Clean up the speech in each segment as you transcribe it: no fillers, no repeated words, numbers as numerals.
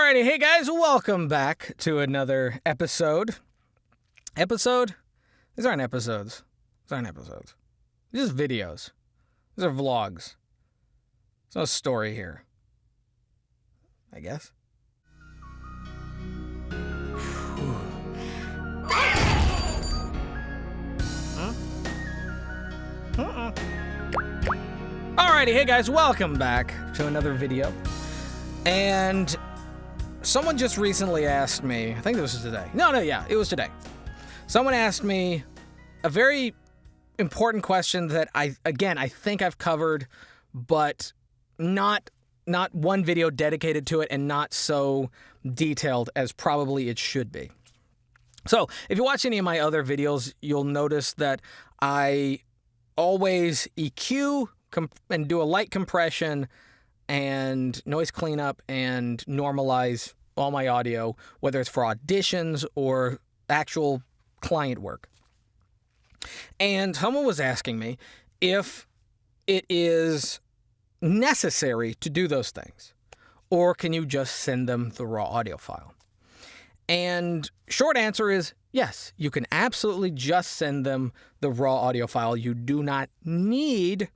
Alrighty, hey guys, welcome back to another episode. Episode? These aren't episodes. These are just videos. These are vlogs. There's no story here, I guess. Alrighty, hey guys, welcome back to another video. And someone just recently asked me, I think this was today. It was today. Someone asked me a very important question that I think I've covered, but not one video dedicated to it and not so detailed as probably it should be. So, if you watch any of my other videos, you'll notice that I always EQ and do a light compression and noise cleanup and normalize all my audio, whether it's for auditions or actual client work. And someone was asking me if it is necessary to do those things, or can you just send them the raw audio file? And short answer is yes, you can absolutely just send them the raw audio file. You do not need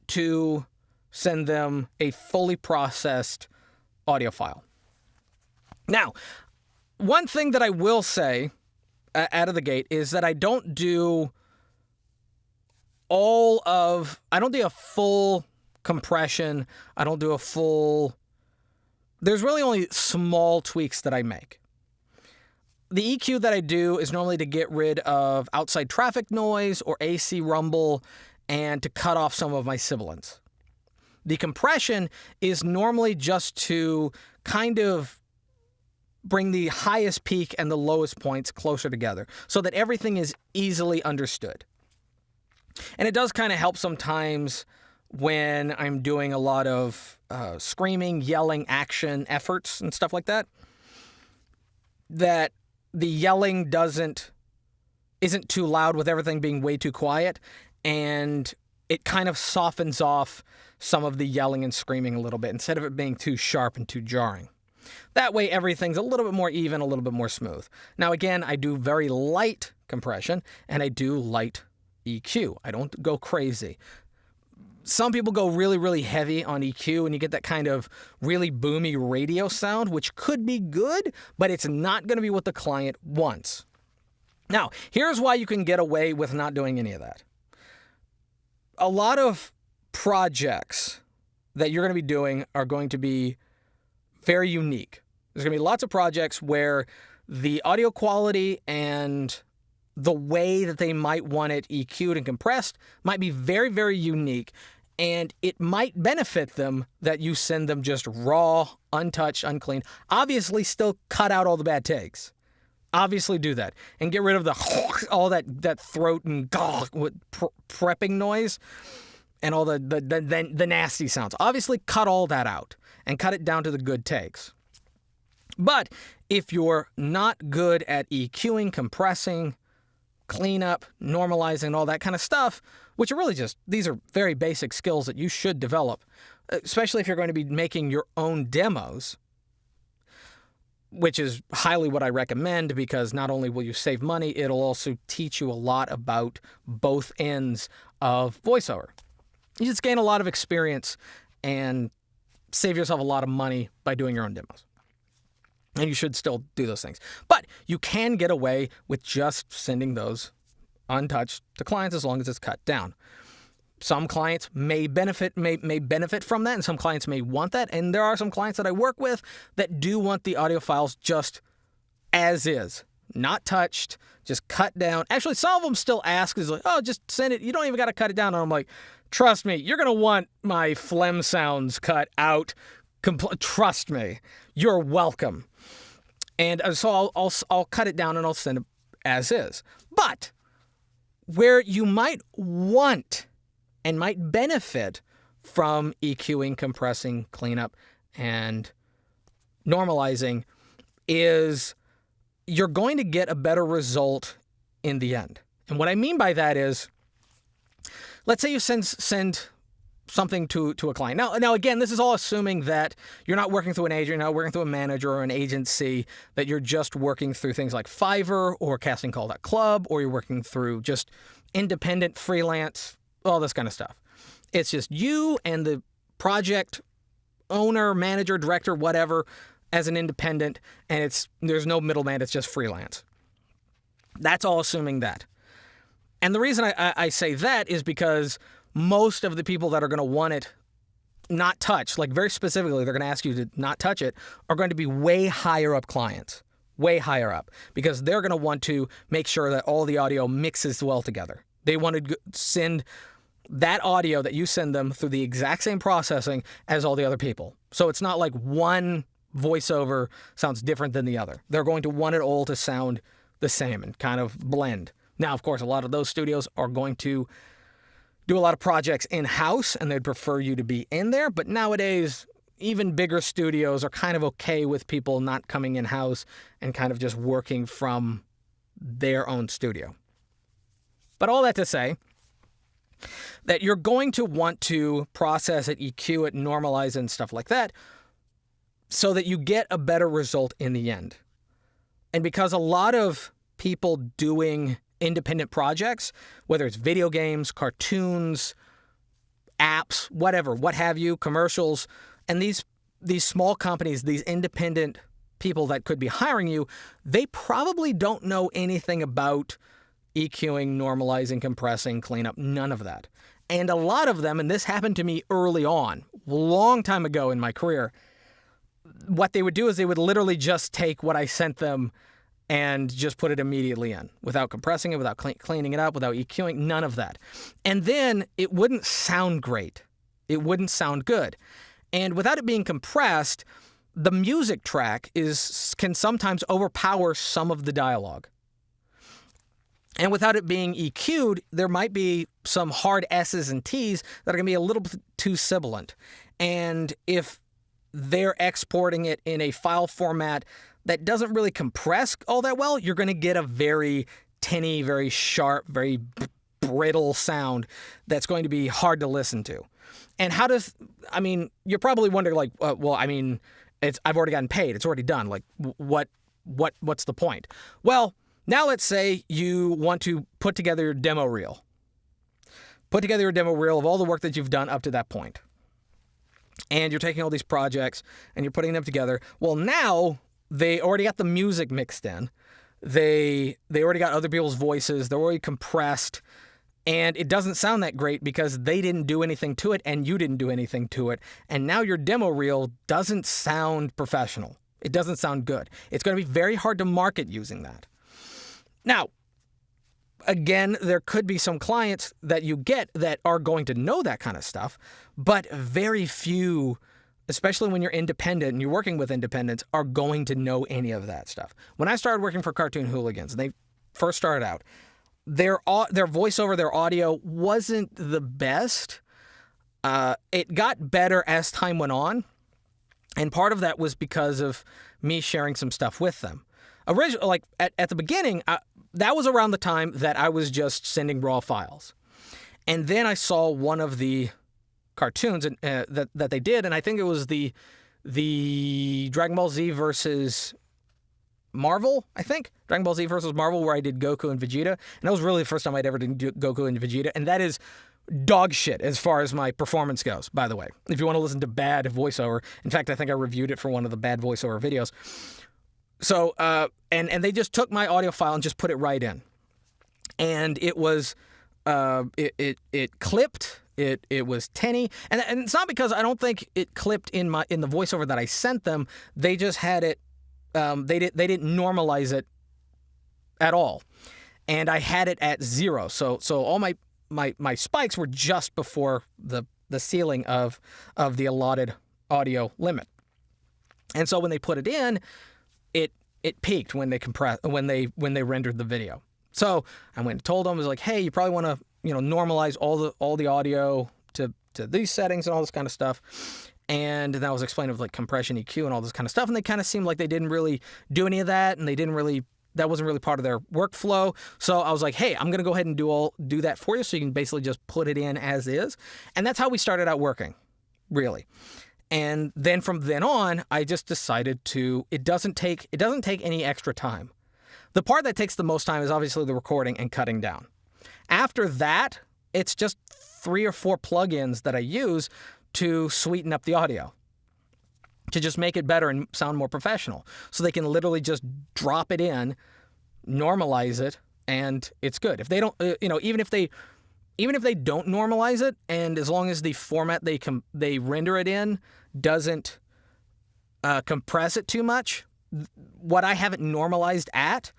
to send them a fully processed audio file. Now, one thing that I will say out of the gate is that I don't do a full compression. I don't do a full... There's really only small tweaks that I make. The EQ that I do is normally to get rid of outside traffic noise or AC rumble and to cut off some of my sibilants. The compression is normally just to kind of bring the highest peak and the lowest points closer together so that everything is easily understood. And it does kind of help sometimes when I'm doing a lot of screaming, yelling, action efforts and stuff like that, that the yelling isn't too loud with everything being way too quiet, and it kind of softens off some of the yelling and screaming a little bit instead of it being too sharp and too jarring. That way everything's a little bit more even, a little bit more smooth. Now again, I do very light compression and I do light EQ. I don't go crazy. Some people go really, really heavy on EQ and you get that kind of really boomy radio sound, which could be good, but it's not going to be what the client wants. Now, here's why you can get away with not doing any of that. A lot of projects that you're going to be doing are going to be very unique. There's going to be lots of projects where the audio quality and the way that they might want it EQ'd and compressed might be very, very unique, and it might benefit them that you send them just raw, untouched, unclean. Obviously, still cut out all the bad takes. Obviously do that and get rid of all that throat and prepping noise and all the nasty sounds. Obviously cut all that out and cut it down to the good takes. But if you're not good at EQing, compressing, cleanup, normalizing, all that kind of stuff, which are really these are very basic skills that you should develop, especially if you're going to be making your own demos, which is highly what I recommend, because not only will you save money, it'll also teach you a lot about both ends of voiceover. You just gain a lot of experience and save yourself a lot of money by doing your own demos. And you should still do those things. But you can get away with just sending those untouched to clients as long as it's cut down. Some clients may benefit from that, and some clients may want that. And there are some clients that I work with that do want the audio files just as is, not touched, just cut down. Actually, some of them still ask, is like, oh, just send it. You don't even got to cut it down. And I'm like, trust me, you're going to want my phlegm sounds cut out. Trust me, you're welcome. And so I'll cut it down and I'll send it as is. But where you might want and might benefit from EQing, compressing, cleanup, and normalizing is you're going to get a better result in the end. And what I mean by that is, let's say you send something to a client. Now again, this is all assuming that you're not working through an agent, you're not working through a manager or an agency, that you're just working through things like Fiverr or castingcall.club, or you're working through just independent freelance, all this kind of stuff. It's just you and the project owner, manager, director, whatever, as an independent, and there's no middleman, it's just freelance. That's all assuming that. And the reason I say that is because most of the people that are going to want it not touched, like very specifically, they're going to ask you to not touch it, are going to be way higher up clients, way higher up, because they're going to want to make sure that all the audio mixes well together. They want to send that audio that you send them through the exact same processing as all the other people. So it's not like one voiceover sounds different than the other. They're going to want it all to sound the same and kind of blend. Now, of course, a lot of those studios are going to do a lot of projects in-house, and they'd prefer you to be in there. But nowadays, even bigger studios are kind of okay with people not coming in-house and kind of just working from their own studio. But all that to say that you're going to want to process it, EQ it, normalize it, and stuff like that so that you get a better result in the end. And because a lot of people doing independent projects, whether it's video games, cartoons, apps, whatever, what have you, commercials, and these small companies, these independent people that could be hiring you, they probably don't know anything about EQing, normalizing, compressing, cleanup, none of that. And a lot of them, and this happened to me early on, a long time ago in my career, what they would do is they would literally just take what I sent them and just put it immediately in without compressing it, without cleaning it up, without EQing, none of that. And then it wouldn't sound great. It wouldn't sound good. And without it being compressed, the music track can sometimes overpower some of the dialogue. And without it being EQ'd, there might be some hard S's and T's that are going to be a little bit too sibilant. And if they're exporting it in a file format that doesn't really compress all that well, you're going to get a very tinny, very sharp, very brittle sound that's going to be hard to listen to. And you're probably wondering, like, I've already gotten paid. It's already done. Like, what's the point? Well, now let's say you want to put together your demo reel. Put together your demo reel of all the work that you've done up to that point. And you're taking all these projects and you're putting them together. Well, now they already got the music mixed in. They already got other people's voices. They're already compressed. And it doesn't sound that great because they didn't do anything to it and you didn't do anything to it. And now your demo reel doesn't sound professional. It doesn't sound good. It's going to be very hard to market using that. Now, again, there could be some clients that you get that are going to know that kind of stuff, but very few, especially when you're independent and you're working with independents, are going to know any of that stuff. When I started working for Cartoon Hooligans, and they first started out, their voiceover, their audio wasn't the best. It got better as time went on, and part of that was because of me sharing some stuff with them. Originally, at the beginning, that was around the time that I was just sending raw files. And then I saw one of the cartoons that they did, and I think it was the Dragon Ball Z versus Marvel, I think. Dragon Ball Z versus Marvel, where I did Goku and Vegeta. And that was really the first time I'd ever done Goku and Vegeta. And that is dog shit as far as my performance goes, by the way. If you want to listen to bad voiceover. In fact, I think I reviewed it for one of the bad voiceover videos. So, and they just took my audio file and just put it right in. And it was, it clipped, it was tinny. And it's not because I don't think it clipped in the voiceover that I sent them. They just had it, they didn't normalize it at all. And I had it at 0. So all my spikes were just before the ceiling of the allotted audio limit. And so when they put it in, it peaked when they rendered the video. So I went and told them, I was like, hey, you probably want to, normalize all the audio to these settings and all this kind of stuff. And then I was explaining like compression, EQ, and all this kind of stuff. And they kind of seemed like they didn't really do any of that, and they didn't really that wasn't really part of their workflow. So I was like, hey, I'm going to go ahead and do that for you, so you can basically just put it in as is. And that's how we started out working, really. And then from then on, I just decided it doesn't take any extra time. The part that takes the most time is obviously the recording and cutting down. After that, it's just 3 or 4 plugins that I use to sweeten up the audio, to just make it better and sound more professional. So they can literally just drop it in, normalize it, and it's good. If they don't, even if they don't normalize it, and as long as the format they render it in doesn't compress it too much, what I have it normalized at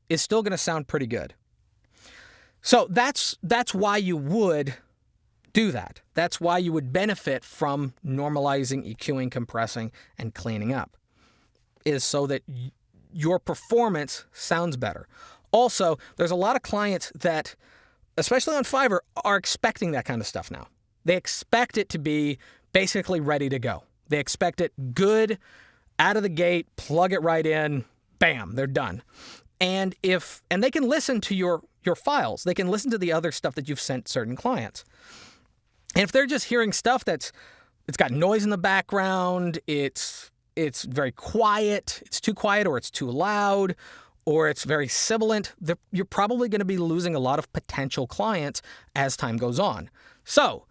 is still going to sound pretty good. So that's why you would do that. That's why you would benefit from normalizing, EQing, compressing, and cleaning up, is so that your performance sounds better. Also, there's a lot of clients that, especially on Fiverr, are expecting that kind of stuff now. They expect it to be basically ready to go. They expect it good, out of the gate, plug it right in, bam, they're done. And they can listen to your files. They can listen to the other stuff that you've sent certain clients. And if they're just hearing stuff it's got noise in the background, it's very quiet, it's too quiet, or it's too loud, or it's very sibilant, you're probably going to be losing a lot of potential clients as time goes on. So,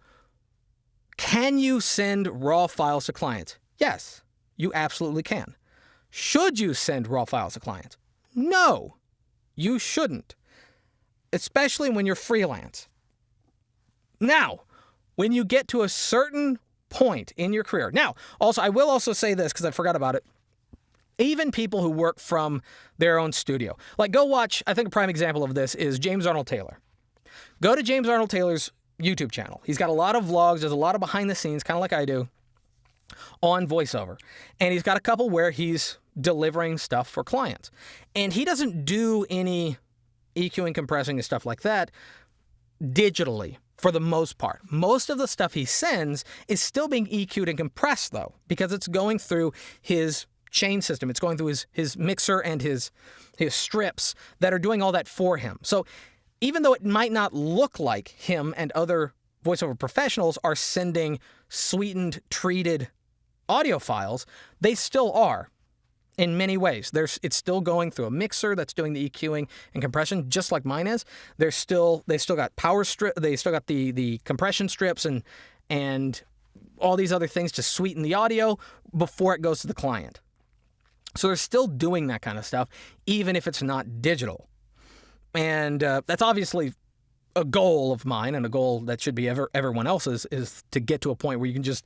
can you send raw files to clients? Yes, you absolutely can. Should you send raw files to clients? No, you shouldn't, especially when you're freelance. Now, when you get to a certain point in your career. Now, also, I will also say this because I forgot about it. Even people who work from their own studio. Like, go watch, I think a prime example of this is James Arnold Taylor. Go to James Arnold Taylor's YouTube channel. He's got a lot of vlogs. There's a lot of behind the scenes, kind of like I do, on voiceover. And he's got a couple where he's delivering stuff for clients. And he doesn't do any EQing, compressing, and stuff like that digitally for the most part. Most of the stuff he sends is still being EQ'd and compressed, though, because it's going through his chain system. It's going through his mixer and his strips that are doing all that for him. So even though it might not look like him and other voiceover professionals are sending sweetened, treated audio files, they still are in many ways. It's still going through a mixer that's doing the EQing and compression, just like mine is. They still got power strip. They still got the compression strips and all these other things to sweeten the audio before it goes to the client. So they're still doing that kind of stuff, even if it's not digital. And that's obviously a goal of mine, and a goal that should be everyone else's, is to get to a point where you can just,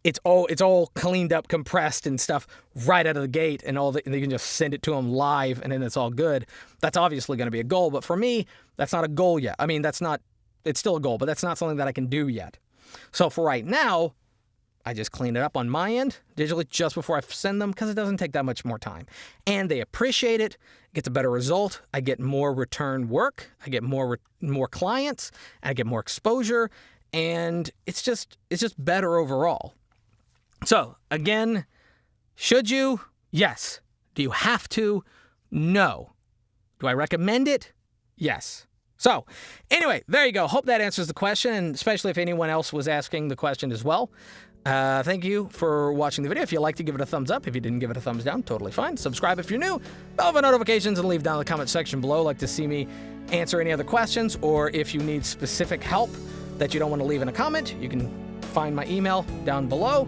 it's all cleaned up, compressed and stuff right out of the gate, and you can just send it to them live, and then it's all good. That's obviously going to be a goal, but for me, that's not a goal yet. I mean, it's still a goal, but that's not something that I can do yet. So for right now, I just clean it up on my end digitally just before I send them, because it doesn't take that much more time. And they appreciate it. It gets a better result. I get more return work. I get more clients. I get more exposure. And it's just better overall. So, again, should you? Yes. Do you have to? No. Do I recommend it? Yes. So, anyway, there you go. Hope that answers the question, and especially if anyone else was asking the question as well. Thank you for watching the video. If you liked it, give it a thumbs up. If you didn't, give it a thumbs down. Totally fine. Subscribe if you're new. Bell for notifications, and leave down in the comment section below. Like to see me answer any other questions, or if you need specific help that you don't want to leave in a comment, you can find my email down below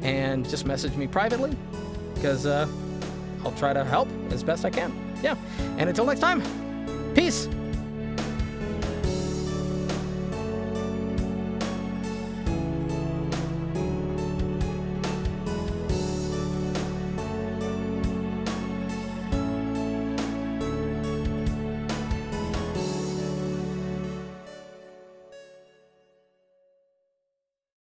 and just message me privately, because I'll try to help as best I can. Yeah. And until next time, peace.